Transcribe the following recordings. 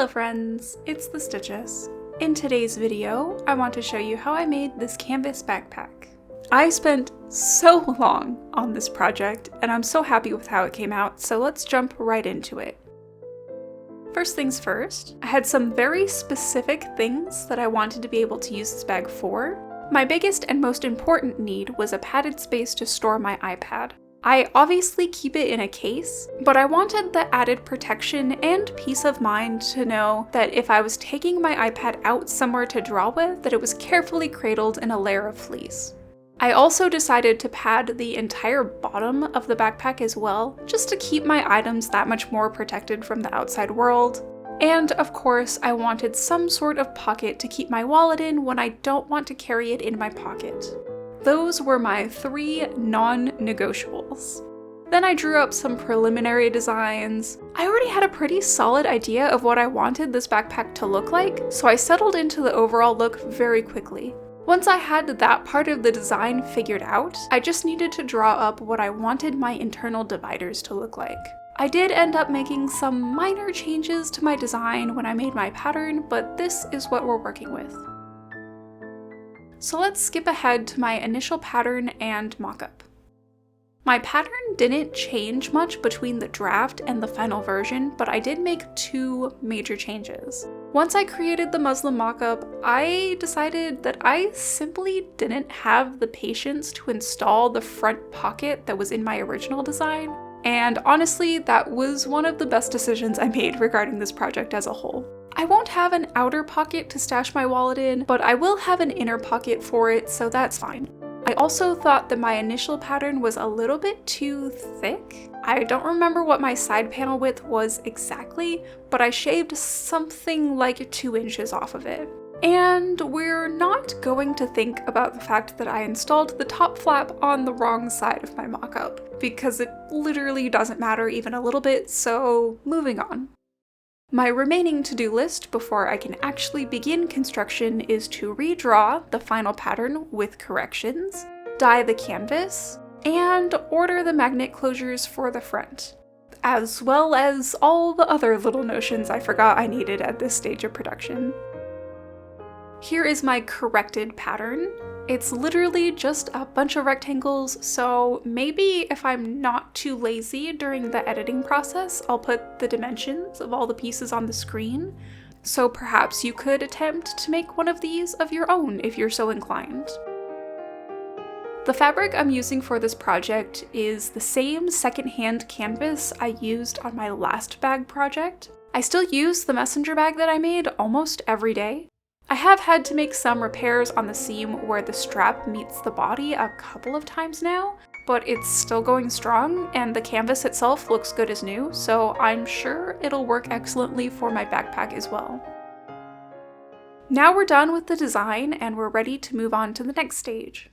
Hello friends, it's the Stitches. In today's video, I want to show you how I made this canvas backpack. I spent so long on this project, and I'm so happy with how it came out, so let's jump right into it. First things first, I had some very specific things that I wanted to be able to use this bag for. My biggest and most important need was a padded space to store my iPad. I obviously keep it in a case, but I wanted the added protection and peace of mind to know that if I was taking my iPad out somewhere to draw with, that it was carefully cradled in a layer of fleece. I also decided to pad the entire bottom of the backpack as well, just to keep my items that much more protected from the outside world. And of course, I wanted some sort of pocket to keep my wallet in when I don't want to carry it in my pocket. Those were my 3 non-negotiables. Then I drew up some preliminary designs. I already had a pretty solid idea of what I wanted this backpack to look like, so I settled into the overall look very quickly. Once I had that part of the design figured out, I just needed to draw up what I wanted my internal dividers to look like. I did end up making some minor changes to my design when I made my pattern, but this is what we're working with. So let's skip ahead to my initial pattern and mockup. My pattern didn't change much between the draft and the final version, but I did make 2 major changes. Once I created the muslin mockup, I decided that I simply didn't have the patience to install the front pocket that was in my original design, and honestly, that was one of the best decisions I made regarding this project as a whole. I won't have an outer pocket to stash my wallet in, but I will have an inner pocket for it, so that's fine. I also thought that my initial pattern was a little bit too thick. I don't remember what my side panel width was exactly, but I shaved something like 2 inches off of it. And we're not going to think about the fact that I installed the top flap on the wrong side of my mock-up, because it literally doesn't matter even a little bit, so moving on. My remaining to-do list before I can actually begin construction is to redraw the final pattern with corrections, dye the canvas, and order the magnet closures for the front, as well as all the other little notions I forgot I needed at this stage of production. Here is my corrected pattern. It's literally just a bunch of rectangles, so maybe if I'm not too lazy during the editing process, I'll put the dimensions of all the pieces on the screen. So perhaps you could attempt to make one of these of your own if you're so inclined. The fabric I'm using for this project is the same secondhand canvas I used on my last bag project. I still use the messenger bag that I made almost every day. I have had to make some repairs on the seam where the strap meets the body a couple of times now, but it's still going strong and the canvas itself looks good as new, so I'm sure it'll work excellently for my backpack as well. Now we're done with the design and we're ready to move on to the next stage.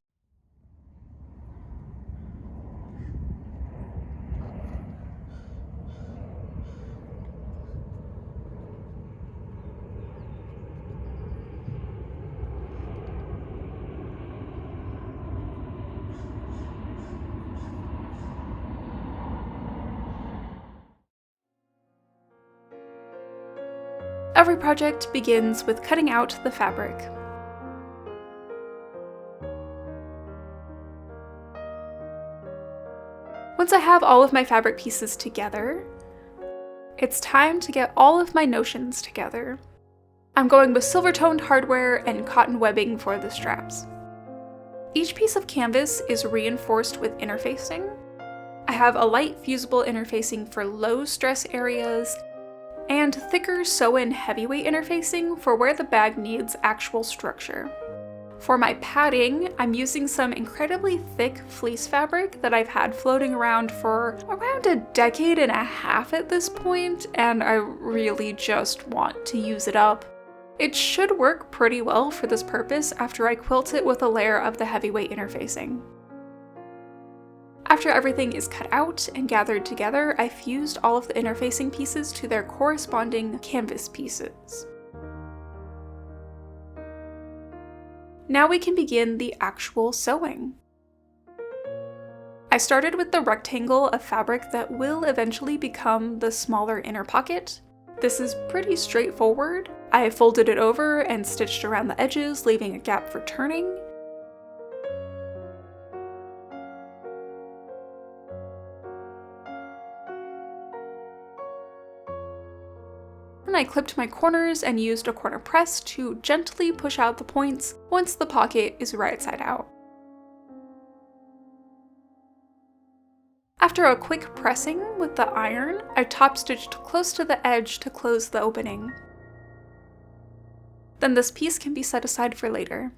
Every project begins with cutting out the fabric. Once I have all of my fabric pieces together, it's time to get all of my notions together. I'm going with silver-toned hardware and cotton webbing for the straps. Each piece of canvas is reinforced with interfacing. I have a light fusible interfacing for low stress areas, and thicker sew-in heavyweight interfacing for where the bag needs actual structure. For my padding, I'm using some incredibly thick fleece fabric that I've had floating around for around a decade and a half at this point, and I really just want to use it up. It should work pretty well for this purpose after I quilt it with a layer of the heavyweight interfacing. After everything is cut out and gathered together, I fused all of the interfacing pieces to their corresponding canvas pieces. Now we can begin the actual sewing. I started with the rectangle of fabric that will eventually become the smaller inner pocket, This is pretty straightforward. I folded it over and stitched around the edges, leaving a gap for turning. Then I clipped my corners and used a corner press to gently push out the points once the pocket is right side out. After a quick pressing with the iron, I top stitched close to the edge to close the opening. Then this piece can be set aside for later.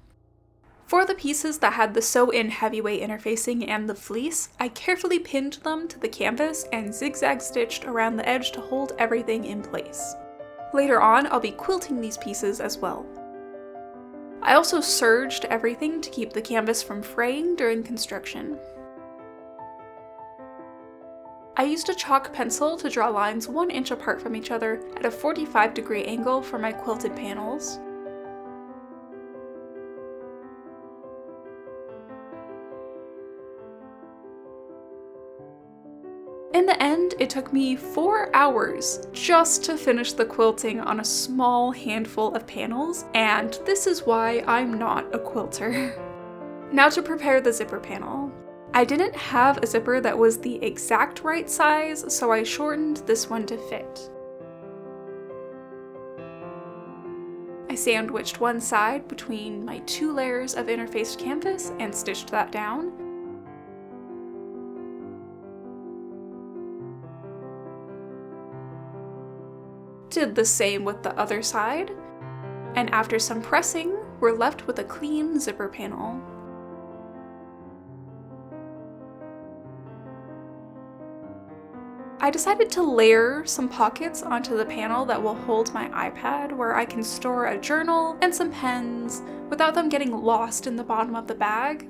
For the pieces that had the sew-in heavyweight interfacing and the fleece, I carefully pinned them to the canvas and zigzag stitched around the edge to hold everything in place. Later on, I'll be quilting these pieces as well. I also serged everything to keep the canvas from fraying during construction. I used a chalk pencil to draw lines 1 inch apart from each other at a 45-degree angle for my quilted panels. In the end, it took me 4 hours just to finish the quilting on a small handful of panels, and this is why I'm not a quilter. Now to prepare the zipper panel. I didn't have a zipper that was the exact right size, so I shortened this one to fit. I sandwiched one side between my 2 layers of interfaced canvas and stitched that down. Did the same with the other side, and after some pressing, we're left with a clean zipper panel. I decided to layer some pockets onto the panel that will hold my iPad, where I can store a journal and some pens without them getting lost in the bottom of the bag.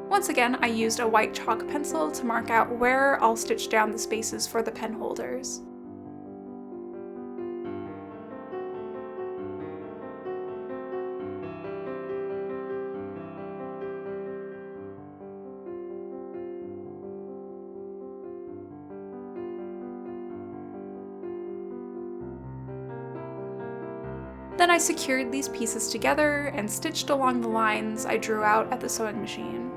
Once again, I used a white chalk pencil to mark out where I'll stitch down the spaces for the pen holders. Then I secured these pieces together and stitched along the lines I drew out at the sewing machine.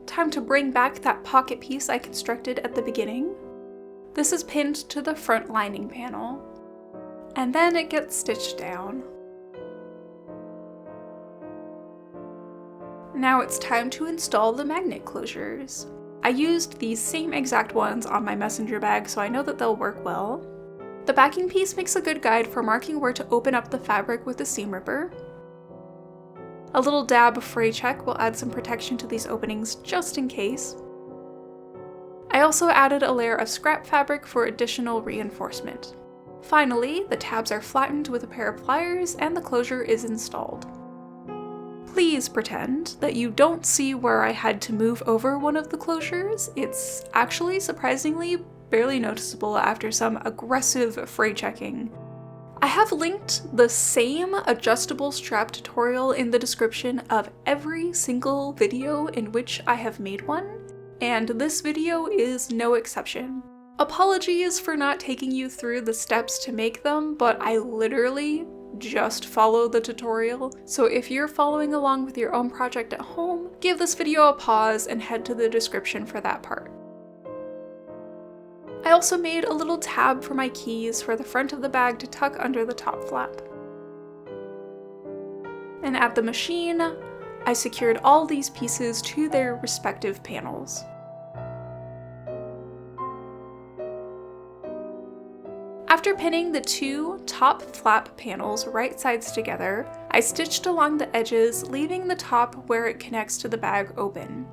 Time to bring back that pocket piece I constructed at the beginning. This is pinned to the front lining panel, and then it gets stitched down. Now it's time to install the magnet closures. I used these same exact ones on my messenger bag, so I know that they'll work well. The backing piece makes a good guide for marking where to open up the fabric with a seam ripper. A little dab of fray check will add some protection to these openings just in case. I also added a layer of scrap fabric for additional reinforcement. Finally, the tabs are flattened with a pair of pliers and the closure is installed. Please pretend that you don't see where I had to move over one of the closures. It's actually surprisingly barely noticeable after some aggressive fray checking. I have linked the same adjustable strap tutorial in the description of every single video in which I have made one, and this video is no exception. Apologies for not taking you through the steps to make them, but I literally just follow the tutorial, so if you're following along with your own project at home, give this video a pause and head to the description for that part. I also made a little tab for my keys for the front of the bag to tuck under the top flap. And at the machine, I secured all these pieces to their respective panels. After pinning the 2 top flap panels right sides together, I stitched along the edges, leaving the top where it connects to the bag open.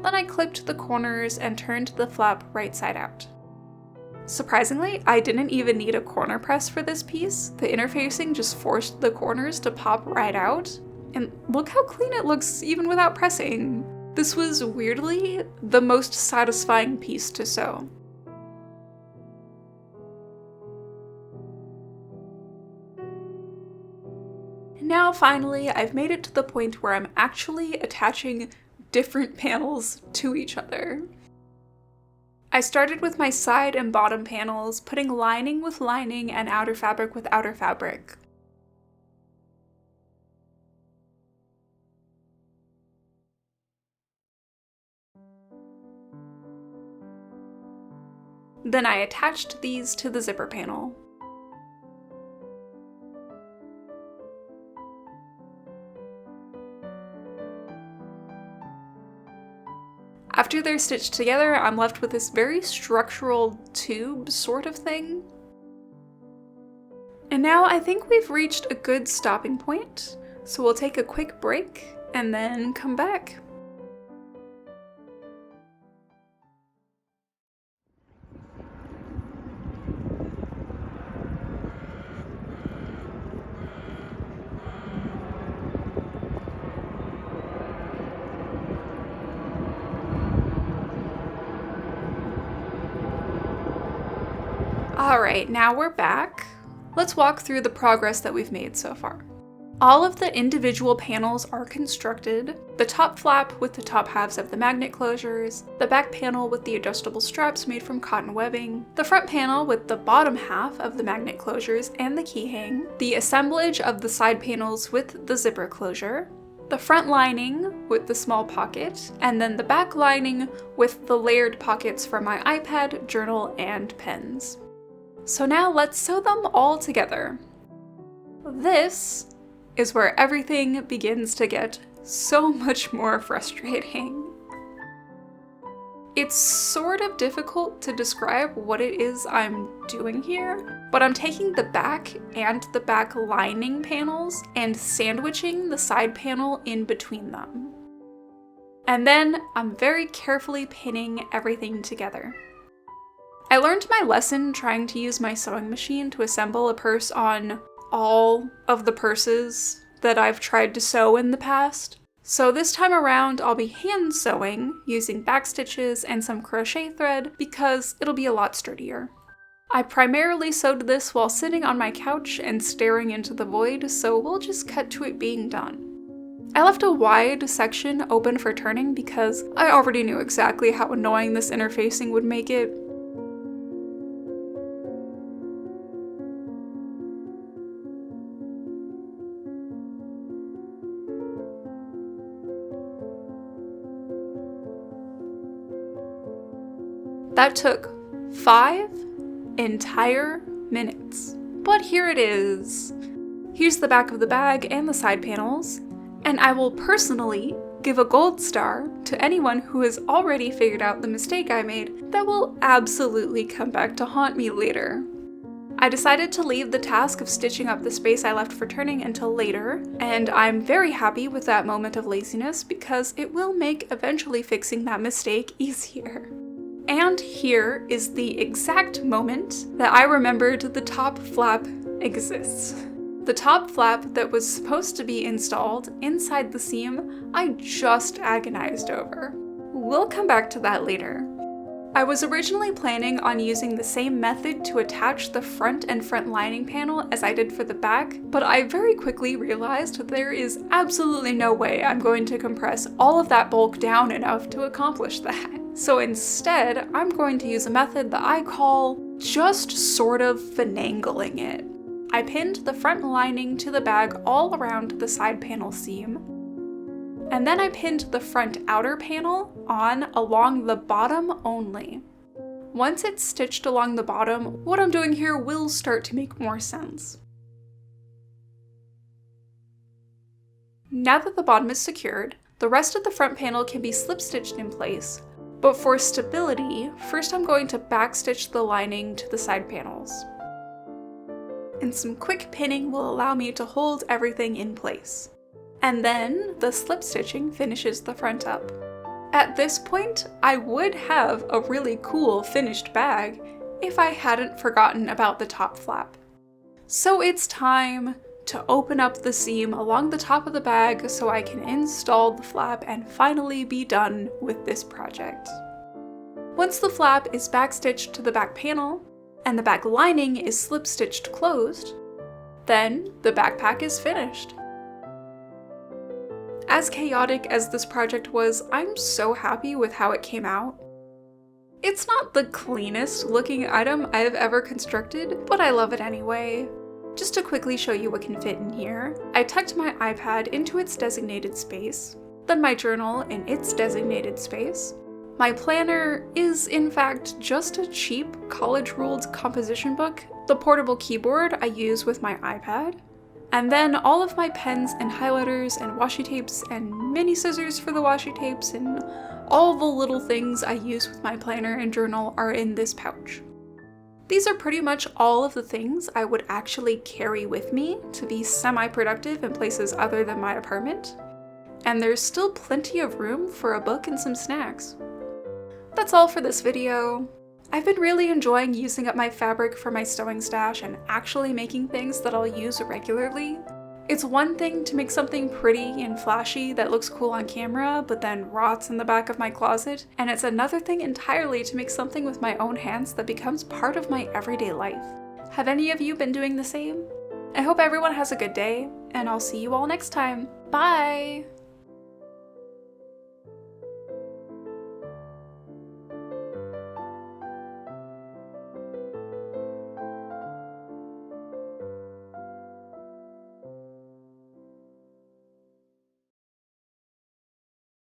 Then I clipped the corners and turned the flap right side out. Surprisingly, I didn't even need a corner press for this piece. The interfacing just forced the corners to pop right out, and look how clean it looks even without pressing. This was weirdly the most satisfying piece to sew. Now finally, I've made it to the point where I'm actually attaching different panels to each other. I started with my side and bottom panels, putting lining with lining and outer fabric with outer fabric. Then I attached these to the zipper panel. After they're stitched together, I'm left with this very structural tube sort of thing. And now I think we've reached a good stopping point, so we'll take a quick break and then come back. Alright, now we're back. Let's walk through the progress that we've made so far. All of the individual panels are constructed, the top flap with the top halves of the magnet closures, the back panel with the adjustable straps made from cotton webbing, the front panel with the bottom half of the magnet closures and the key hang, the assemblage of the side panels with the zipper closure, the front lining with the small pocket, and then the back lining with the layered pockets for my iPad, journal, and pens. So now let's sew them all together. This is where everything begins to get so much more frustrating. It's sort of difficult to describe what it is I'm doing here, but I'm taking the back and the back lining panels and sandwiching the side panel in between them. And then I'm very carefully pinning everything together. I learned my lesson trying to use my sewing machine to assemble a purse on all of the purses that I've tried to sew in the past. So this time around, I'll be hand sewing using back stitches and some crochet thread because it'll be a lot sturdier. I primarily sewed this while sitting on my couch and staring into the void, so we'll just cut to it being done. I left a wide section open for turning because I already knew exactly how annoying this interfacing would make it. That took 5 entire minutes. But here it is. Here's the back of the bag and the side panels, and I will personally give a gold star to anyone who has already figured out the mistake I made that will absolutely come back to haunt me later. I decided to leave the task of stitching up the space I left for turning until later, and I'm very happy with that moment of laziness because it will make eventually fixing that mistake easier. And here is the exact moment that I remembered the top flap exists. The top flap that was supposed to be installed inside the seam, I just agonized over. We'll come back to that later. I was originally planning on using the same method to attach the front and front lining panel as I did for the back, but I very quickly realized there is absolutely no way I'm going to compress all of that bulk down enough to accomplish that. So instead, I'm going to use a method that I call just sort of finagling it. I pinned the front lining to the bag all around the side panel seam, and then I pinned the front outer panel on along the bottom only. Once it's stitched along the bottom, what I'm doing here will start to make more sense. Now that the bottom is secured, the rest of the front panel can be slip stitched in place, but for stability, first I'm going to backstitch the lining to the side panels. And some quick pinning will allow me to hold everything in place. And then the slip stitching finishes the front up. At this point, I would have a really cool finished bag if I hadn't forgotten about the top flap. So it's time to open up the seam along the top of the bag so I can install the flap and finally be done with this project. Once the flap is backstitched to the back panel and the back lining is slip stitched closed, then the backpack is finished. As chaotic as this project was, I'm so happy with how it came out. It's not the cleanest looking item I have ever constructed, but I love it anyway. Just to quickly show you what can fit in here, I tucked my iPad into its designated space, then my journal in its designated space. My planner is, in fact, just a cheap college-ruled composition book, the portable keyboard I use with my iPad, and then all of my pens and highlighters and washi tapes and mini scissors for the washi tapes and all the little things I use with my planner and journal are in this pouch. These are pretty much all of the things I would actually carry with me to be semi-productive in places other than my apartment, and there's still plenty of room for a book and some snacks. That's all for this video. I've been really enjoying using up my fabric for my sewing stash and actually making things that I'll use regularly. It's one thing to make something pretty and flashy that looks cool on camera, but then rots in the back of my closet, and it's another thing entirely to make something with my own hands that becomes part of my everyday life. Have any of you been doing the same? I hope everyone has a good day, and I'll see you all next time. Bye!